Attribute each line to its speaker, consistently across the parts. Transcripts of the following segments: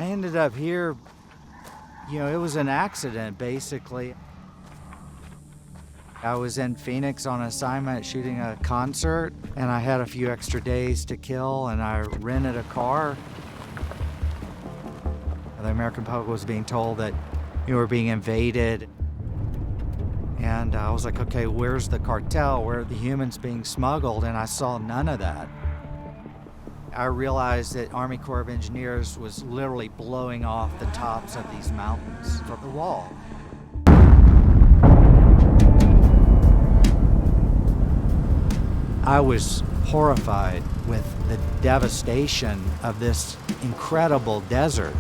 Speaker 1: I ended up here, it was an accident basically. I was in Phoenix on assignment shooting a concert, and I had a few extra days to kill, and I rented a car. The American public was being told that we were being invaded. And I was like, okay, where's the cartel? Where are the humans being smuggled? And I saw none of that. I realized that Army Corps of Engineers was literally blowing off the tops of these mountains from the wall. I was horrified with the devastation of this incredible desert.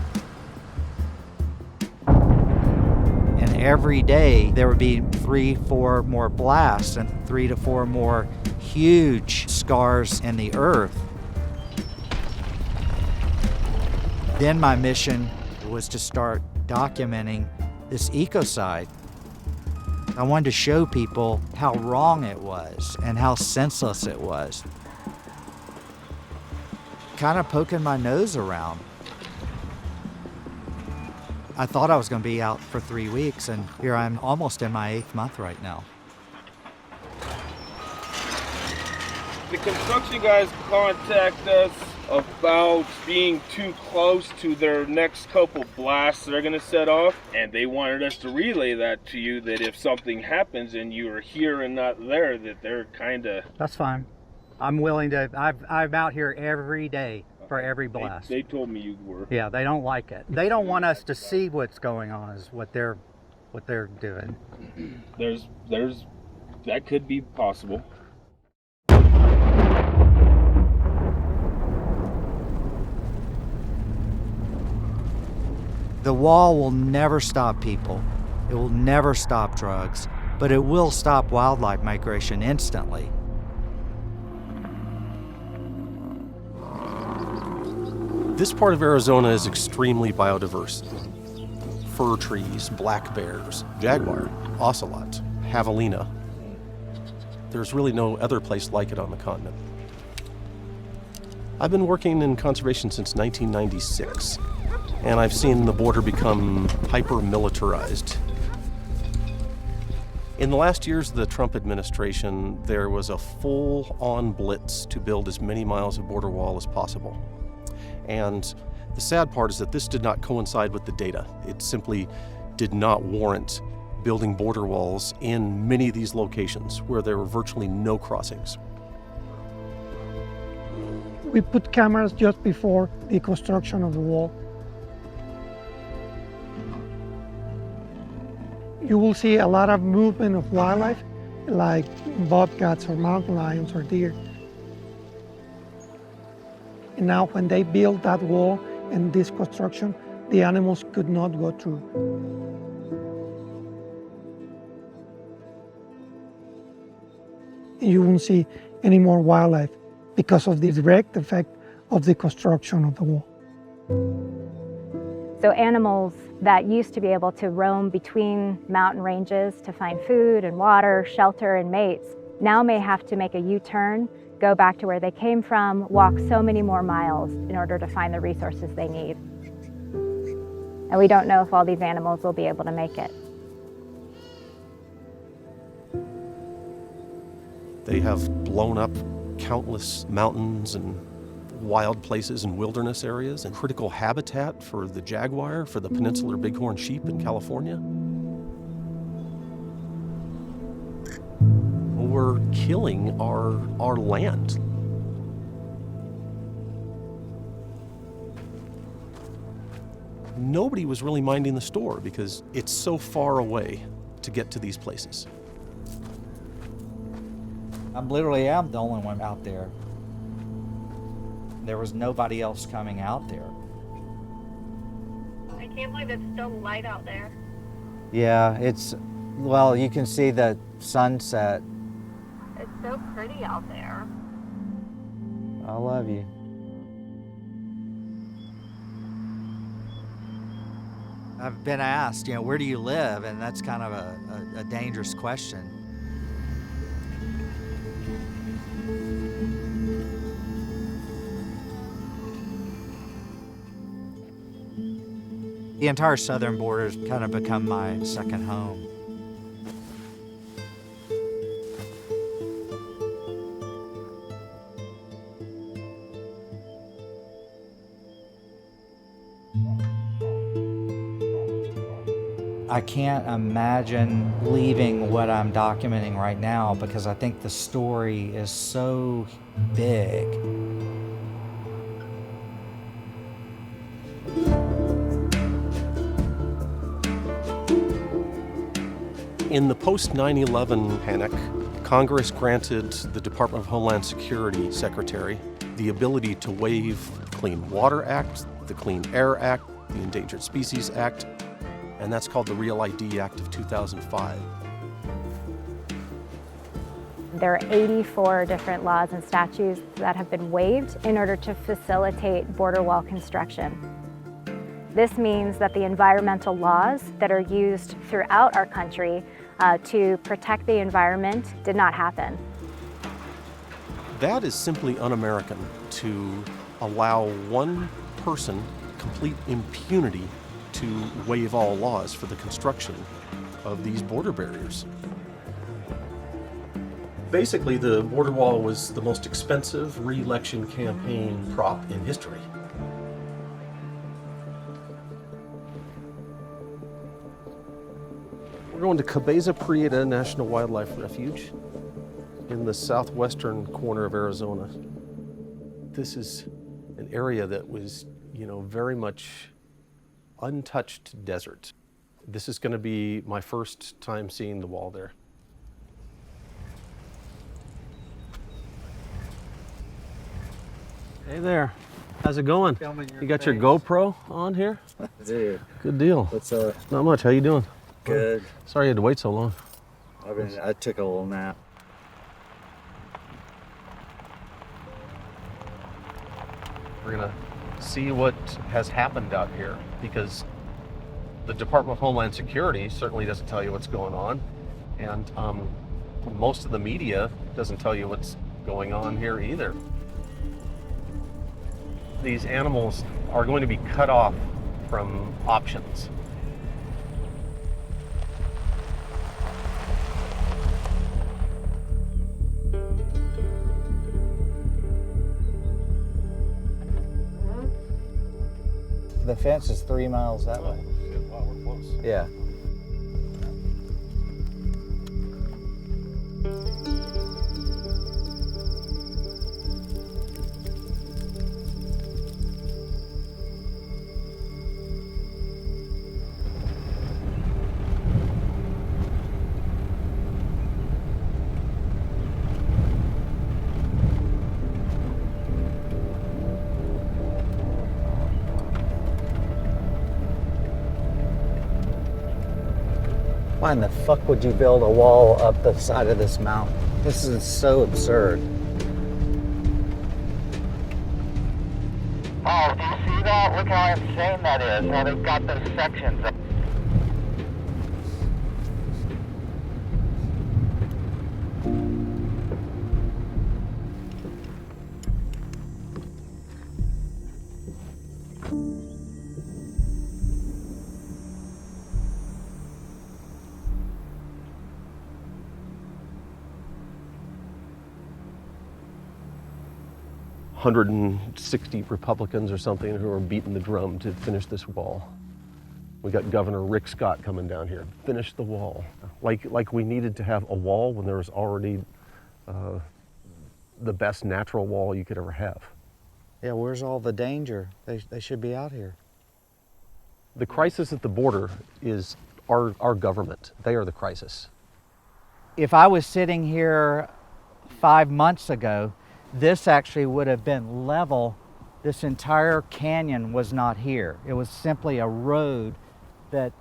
Speaker 1: And every day there would be 3-4 more blasts and 3 to 4 more huge scars in the earth. Then my mission was to start documenting this ecocide. I wanted to show people how wrong it was and how senseless it was. Kind of poking my nose around. I thought I was going to be out for 3 weeks, and here I'm almost in my 8th month right now.
Speaker 2: The construction guys contact us about being too close to their next couple blasts they're going to set off, and they wanted us to relay that to you, that if something happens and you are here and not there, that they're kind of...
Speaker 1: That's fine. I'm willing to, I'm out here every day for every blast.
Speaker 2: They told me you were.
Speaker 1: Yeah, they don't like it. They don't want us to see what's going on, is what they're doing.
Speaker 2: There's that could be possible.
Speaker 1: The wall will never stop people. It will never stop drugs, but it will stop wildlife migration instantly.
Speaker 3: This part of Arizona is extremely biodiverse. Fir trees, black bears, jaguar, ocelot, javelina. There's really no other place like it on the continent. I've been working in conservation since 1996, and I've seen the border become hyper-militarized. In the last years of the Trump administration, there was a full-on blitz to build as many miles of border wall as possible. And the sad part is that this did not coincide with the data. It simply did not warrant building border walls in many of these locations where there were virtually no crossings.
Speaker 4: We put cameras just before the construction of the wall. You will see a lot of movement of wildlife, like bobcats or mountain lions or deer. And now when they built that wall and this construction, the animals could not go through. You won't see any more wildlife because of the direct effect of the construction of the wall.
Speaker 5: So animals that used to be able to roam between mountain ranges to find food and water, shelter and mates, now may have to make a U-turn, go back to where they came from, walk so many more miles in order to find the resources they need. And we don't know if all these animals will be able to make it.
Speaker 3: They have blown up countless mountains and wild places and wilderness areas and critical habitat for the jaguar, for the peninsular bighorn sheep in California. We're killing our land. Nobody was really minding the store because it's so far away to get to these places.
Speaker 1: I literally am the only one out there. There was nobody else coming out there.
Speaker 6: I can't believe it's still light out there.
Speaker 1: Yeah, well, you can see the sunset.
Speaker 6: It's so pretty out there.
Speaker 1: I love you. I've been asked, where do you live? And that's kind of a dangerous question. The entire southern border has kind of become my second home. I can't imagine leaving what I'm documenting right now because I think the story is so big.
Speaker 3: In the post 9/11 panic, Congress granted the Department of Homeland Security Secretary the ability to waive the Clean Water Act, the Clean Air Act, the Endangered Species Act, and that's called the Real ID Act of 2005.
Speaker 5: There are 84 different laws and statutes that have been waived in order to facilitate border wall construction. This means that the environmental laws that are used throughout our country to protect the environment did not happen.
Speaker 3: That is simply un-American to allow one person complete impunity to waive all laws for the construction of these border barriers. Basically, the border wall was the most expensive re-election campaign prop in history. We're going to Cabeza Prieta National Wildlife Refuge in the southwestern corner of Arizona. This is an area that was, very much untouched desert. This is going to be my first time seeing the wall there. Hey there, how's it going? You got your GoPro on here?
Speaker 7: Dude,
Speaker 3: Good deal.
Speaker 7: what's up?
Speaker 3: Not much, how you doing?
Speaker 7: Good.
Speaker 3: Sorry you had to wait so long.
Speaker 7: I took a little nap.
Speaker 3: We're gonna see what has happened out here because the Department of Homeland Security certainly doesn't tell you what's going on, and most of the media doesn't tell you what's going on here either. These animals are going to be cut off from options.
Speaker 1: The fence is 3 miles that way.
Speaker 3: Wow, we're close.
Speaker 1: Yeah. Why in the fuck would you build a wall up the side of this mountain? This is so absurd.
Speaker 8: Oh, do you see that? Look how insane that is, how they've got those sections.
Speaker 3: $160 Republicans or something who are beating the drum to finish this wall. We got Governor Rick Scott coming down here. Finish the wall. Like we needed to have a wall when there was already the best natural wall you could ever have.
Speaker 1: Yeah, where's all the danger? They should be out here.
Speaker 3: The crisis at the border is our government. They are the crisis.
Speaker 1: If I was sitting here 5 months ago, this actually would have been level. This entire canyon was not here. It was simply a road that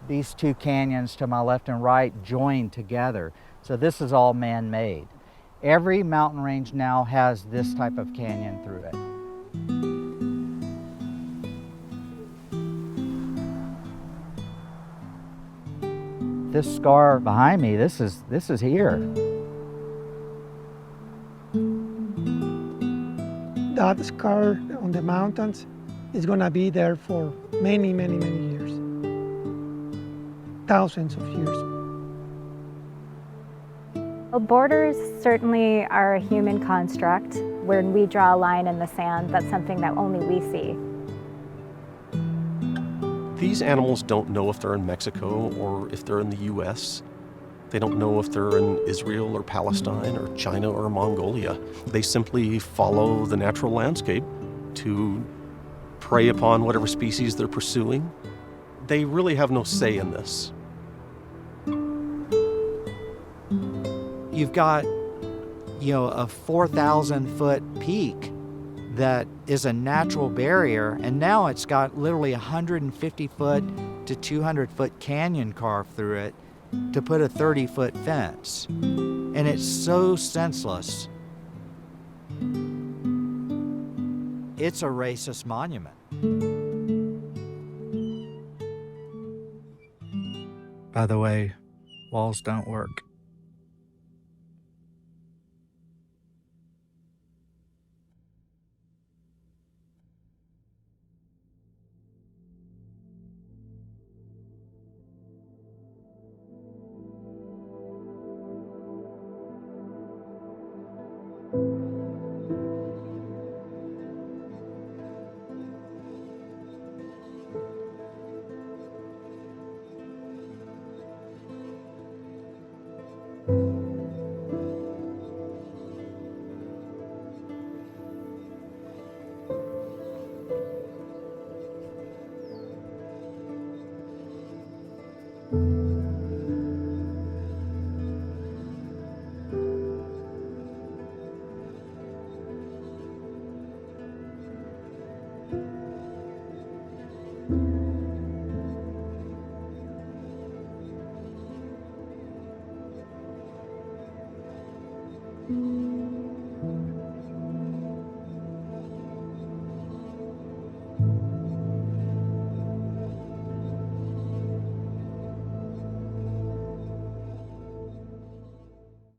Speaker 1: these two canyons to my left and right joined together. So this is all man-made. Every mountain range now has this type of canyon through it. This scar behind me, this is here.
Speaker 4: That scar on the mountains is going to be there for many, many, many years. Thousands of years.
Speaker 5: Well, borders certainly are a human construct. When we draw a line in the sand, that's something that only we see.
Speaker 3: These animals don't know if they're in Mexico or if they're in the US. They don't know if they're in Israel or Palestine or China or Mongolia. They simply follow the natural landscape to prey upon whatever species they're pursuing. They really have no say in this.
Speaker 1: You've got, a 4,000-foot peak that is a natural barrier, and now it's got literally 150-foot to 200-foot canyon carved through it to put a 30-foot fence. And it's so senseless. It's a racist monument. By the way, walls don't work.